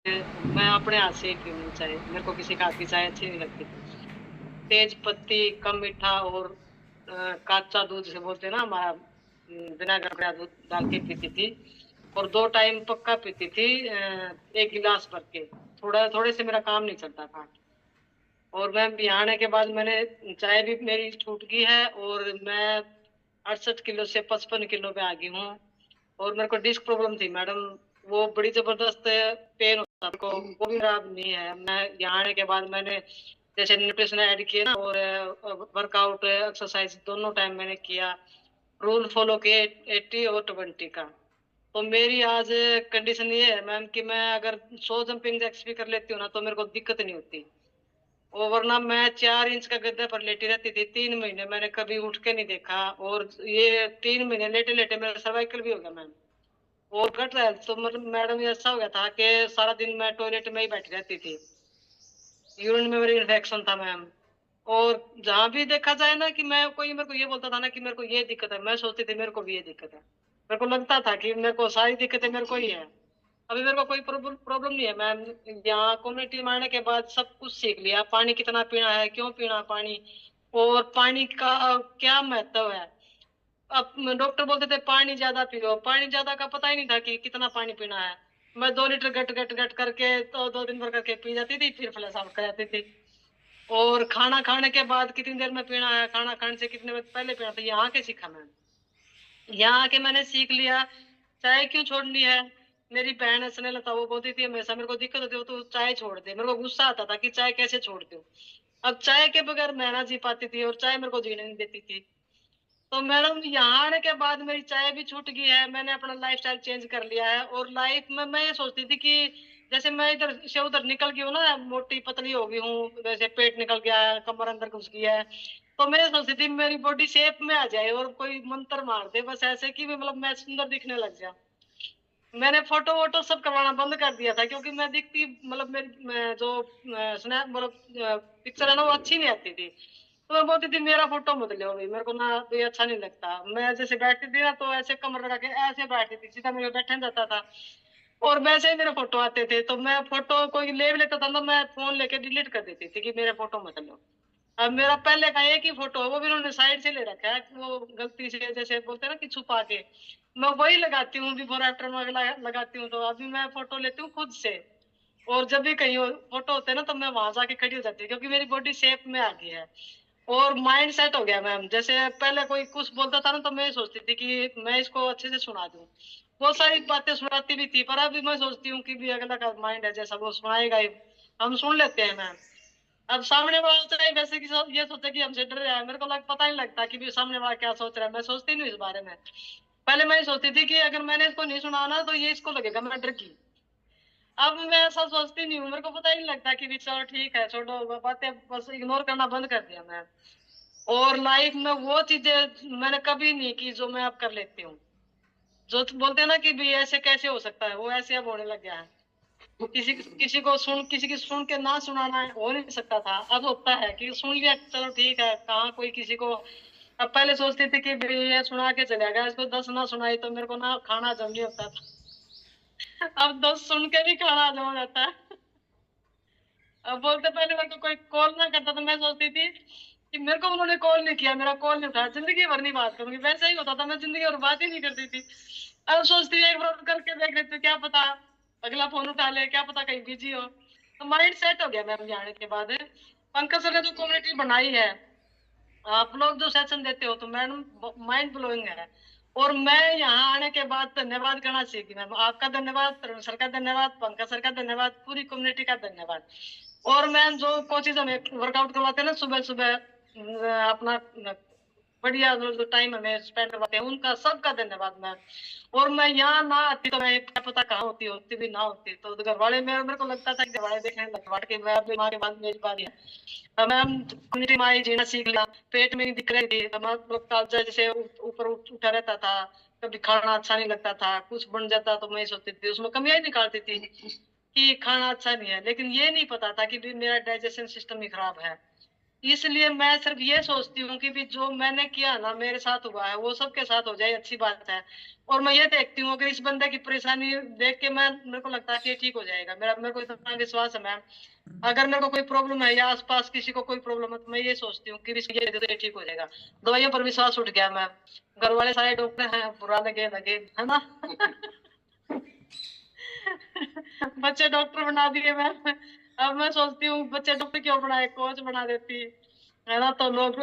मैं अपने हाथ से ही पीऊँ चाय, मेरे को किसी का हाथ की चाय अच्छी नहीं लगती। तेज पत्ती, कम मीठा और कच्चा दूध जिसे बोलते हैं ना हमारा बिना गड़बड़ा दूध डाल के पीती थी। और 2 टाइम पक्का पीती थी 1 गिलास भर के। थोड़े से मेरा काम नहीं चलता था। और मैं यहाँ आने के बाद मैंने चाय भी मेरी छूट गई है और मैं 68 किलो से 55 किलो पे आ गई हूँ। और मेरे को डिस्क प्रॉब्लम थी मैडम, वो बड़ी जबरदस्त पेन होता था, वो भी खराब नहीं है। मैं यहाँ आने के बाद मैंने जैसे न्यूट्रिशन ऐड किए ना, और वर्कआउट एक्सरसाइज दोनों टाइम मैंने किया। रूल फॉलो किए 80 और 20 का। तो मेरी आज कंडीशन ये है मैम कि मैं अगर 100 जंपिंग जैक्स भी कर लेती हूँ ना तो मेरे को दिक्कत नहीं होती। और वरना मैं 4 इंच का गद्दे पर लेटी रहती थी 3 महीने, मैंने कभी उठ के नहीं देखा। और ये 3 महीने लेटे लेटे मेरा सर्वाइकल भी हो गया मैम। और गट रहा तो मतलब मैडम ये ऐसा हो गया था कि सारा दिन मैं टॉयलेट में ही बैठी रहती थी। यूरिन में मेरी इन्फेक्शन था मैम। और जहां भी देखा जाए ना कि मैं कोई मेरे को ये बोलता था ना कि मेरे को ये दिक्कत है, मैं सोचती थी मेरे को भी ये दिक्कत है। मेरे को लगता था कि मेरे को सारी दिक्कतें मेरे को ही है। अभी मेरे को कोई प्रॉब्लम प्रॉब्लम नहीं है मैम। यहाँ कम्युनिटी में आने के बाद सब कुछ सीख लिया, पानी कितना पीना है, क्यों पीना है पानी, और पानी का क्या महत्व है। अब डॉक्टर बोलते थे पानी ज्यादा पियो, पानी ज्यादा का पता ही नहीं था कि कितना पानी पीना है। मैं 2 लीटर गट गट गट करके तो 2 दिन भर करके पी जाती थी, फिर फ्लैश आउट कर जाती थी। और खाना खाने के बाद कितनी देर में पीना है, खाना खाने से कितने वक्त पहले पीना था, यहाँ के सीखा मैंने। यहाँ आके मैंने सीख लिया चाय क्यों छोड़नी है। मेरी बहन है स्नेहलता, वो बोलती थी हमेशा, मेरे को दिक्कत होती है तो चाय छोड़ दे। मेरे को गुस्सा आता था कि चाय कैसे छोड़ दूं। अब चाय के बगैर मैं ना जी पाती थी और चाय मेरे को जीने नहीं देती थी। तो मैडम यहाँ आने के बाद मेरी चाय भी छूट गई है, मैंने अपना लाइफस्टाइल चेंज कर लिया है। और लाइफ में मैं ये सोचती थी कि जैसे मैं इधर से उधर निकल गई हूँ ना, मोटी पतली हो गई हूँ, जैसे पेट निकल गया है, कमर अंदर घुस गई है। तो मैं ये सोचती थी मेरी बॉडी शेप में आ जाए और कोई मंत्र मार दे बस ऐसे कि भी मतलब मैं सुंदर दिखने लग जाऊं। मैंने फोटो वोटो सब करवाना बंद कर दिया था क्योंकि मैं दिखती मतलब मेरी जो स्नैप मतलब पिक्चर है ना वो अच्छी नहीं आती थी। तो मैं बोलती थी मेरा फोटो मत लो भाई, मेरे को ना ये अच्छा नहीं लगता। मैं जैसे बैठती थी ना तो ऐसे कमर लगा के ऐसे बैठती थी, सीधा मेरे बैठने जाता था। और वैसे ही मेरे फोटो आते थे तो मैं फोटो कोई ले भी लेता था ना, मैं फोन लेके डिलीट कर देती थी कि मेरे फोटो मत लो। अब मेरा पहले का एक ही फोटो है, वो भी उन्होंने साइड से ले रखा है, वो गलती से जैसे बोलते हैं ना कि छुपा के। मैं वही लगाती हूँ बिफोर आफ्टर में लगाती हूँ। तो अभी मैं फोटो लेती हूँ खुद से। और जब भी कहीं फोटो होते हैं ना तो मैं वहां जाके खड़ी हो जाती हूँ क्योंकि मेरी बॉडी शेप में आ गई है। और माइंड सेट हो गया मैम, जैसे पहले कोई कुछ बोलता था ना तो मैं सोचती थी कि मैं इसको अच्छे से सुना दूं। बहुत सारी बातें सुनाती भी थी, पर अभी मैं सोचती हूँ कि भी अगला का माइंड है जैसा वो सुनाएगा ही, हम सुन लेते हैं मैम। अब सामने वाला चाहे वैसे की ये सोचे कि हमसे डर रहा है, मेरे को पता नहीं लगता कि भी सामने वाला क्या सोच रहा है, मैं सोचती नहीं इस बारे में। पहले मैं सोचती थी कि अगर मैंने इसको नहीं सुना ना तो ये इसको लगेगा मैं डर की। अब मैं ऐसा सोचती नहीं हूँ, मेरे को पता ही नहीं लगता कि भी चलो ठीक है छोड़ो बातें, बस इग्नोर करना बंद कर दिया मैं। और लाइफ में वो चीजें मैंने कभी नहीं की जो मैं अब कर लेती हूँ। जो बोलते हैं ना कि भी ऐसे कैसे हो सकता है, वो ऐसे अब होने लग गया है। किसी की सुन के ना सुनाना हो नहीं सकता था, अब होता है कि सुन लिया चलो ठीक है, कहाँ कोई किसी को। अब पहले सोचती थी कि भी ये सुना के चले गया, इसको 10 ना सुनाई तो मेरे को ना खाना हजम नहीं होता था। अब 10 सुन के भी खाना हजम हो जाता है। अब बोलते पहले मेरे को कोई कॉल ना करता तो मैं सोचती थी कि मेरे को उन्होंने कॉल नहीं किया, मेरा कॉल नहीं उठाया, जिंदगी भर नहीं बात करूंगी। वैसे ही होता था, मैं जिंदगी भर बात ही नहीं करती थी। अब सोचती हूँ एक बार करके देख लेती हूँ, क्या पता अगला फोन उठा ले, क्या पता कहीं बिजी हो। तो माइंड सेट हो गया मैम जाने के बाद। पंकज सर ने जो कम्युनिटी बनाई है, आप लोग जो सेशन देते हो तो मैडम माइंड ब्लोइंग है। और मैं यहाँ आने के बाद धन्यवाद करना सीखी मैम, आपका धन्यवाद, तरुण सर का धन्यवाद, पंकज सर का धन्यवाद, पूरी कम्युनिटी का धन्यवाद। और मैम जो कोचेज हमें वर्कआउट करवाते हैं ना सुबह सुबह, अपना बढ़िया जो टाइम हमें स्पेंड करवाते हैं, उनका सबका धन्यवाद मैम। और मैं यहाँ ना आती तो मैं क्या पता कहाँ होती, होती भी ना होती तो घर वाले मेरे को लगता था कि घर वाले देखने लगवाट के मैं अपनी माँ के बाद मेरी बात है। मैम कम्युनिटी में आई, जीना सीख लिया, पेट में दिख रही थी, मतलब कालजा जैसे ऊपर उठा रहता था, कभी खाना अच्छा नहीं लगता था, कुछ बन जाता तो मैं सोचती थी उसमें कमियां ही निकालती थी कि खाना अच्छा नहीं है। लेकिन ये नहीं पता था कि भी मेरा डाइजेशन सिस्टम ही खराब है। इसलिए मैं सिर्फ ये सोचती हूँ कि भी जो मैंने किया ना, मेरे साथ हुआ है, वो सबके साथ हो जाए, अच्छी बात है। और मैं ये देखती हूँ कि इस बंदे की परेशानी देख के मेरे को लगता है कि ये ठीक हो जाएगा। मेरे को इतना विश्वास है मैम। अगर मेरे को कोई प्रॉब्लम है या आसपास किसी को कोई प्रॉब्लम है, तो मैं ये सोचती हूँ कि ये दे दो, ये ठीक हो जाएगा। दवाइयों पर विश्वास उठ गया मैम। घर वाले सारे डॉक्टर हैं, बुरा लगे लगे, है ना। बच्चे डॉक्टर बना दिए मैम। अब मैं सोचती हूँ बच्चे डॉक्टर क्यों बनाए, कोच बना देती, है ना। तो लोग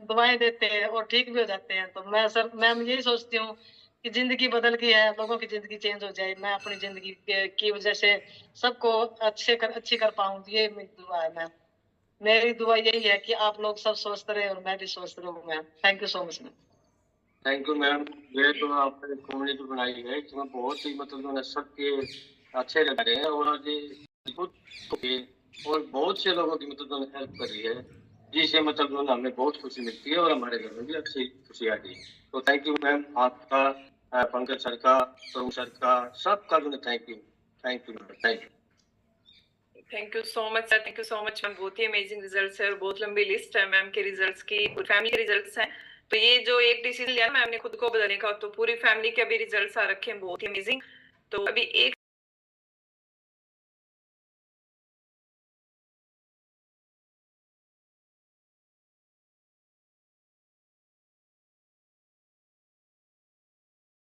दवाएं देते हैं और ठीक भी हो जाते हैं। तो मैं यही सोचती हूँ कि जिंदगी बदल गई है, लोगों की जिंदगी चेंज हो जाए, मैं अपनी जिंदगी की वजह से सबको अच्छी कर पाऊँ, ये मेरी दुआ है मैम। मेरी दुआ यही है कि आप लोग सब स्वस्थ रहे और मैं भी स्वस्थ रहूँ ma'am. Thank you so much ma'am. Thank you ma'am. ये तो आपने कम्युनिटी बनाई है, इसमें बहुत ही मतलब सबके अच्छे लग रहे हैं, और ये और बहुत से लोगों की मतलब हेल्प कर रही है, जिससे मतलब हमें बहुत खुशी मिलती है, और हमारे घर में भी अच्छी खुशी आ गई। तो थैंक यू मैम आपका, पंकज सर का, प्रभु सर का, सबका जो thank you. Thank you ma'am, thank you. Thank you so much sir, thank you so much ma'am. बहुत ही अमेजिंग रिजल्ट्स है और बहुत लंबी लिस्ट है मैम के रिजल्ट्स की, फैमिली के रिजल्ट्स हैं। तो ये जो एक डिसीजन लिया मैम ने खुद को बदलने का, तो पूरी फैमिली के अभी रिजल्ट्स आ रखे हैं बहुत ही अमेजिंग। तो अभी एक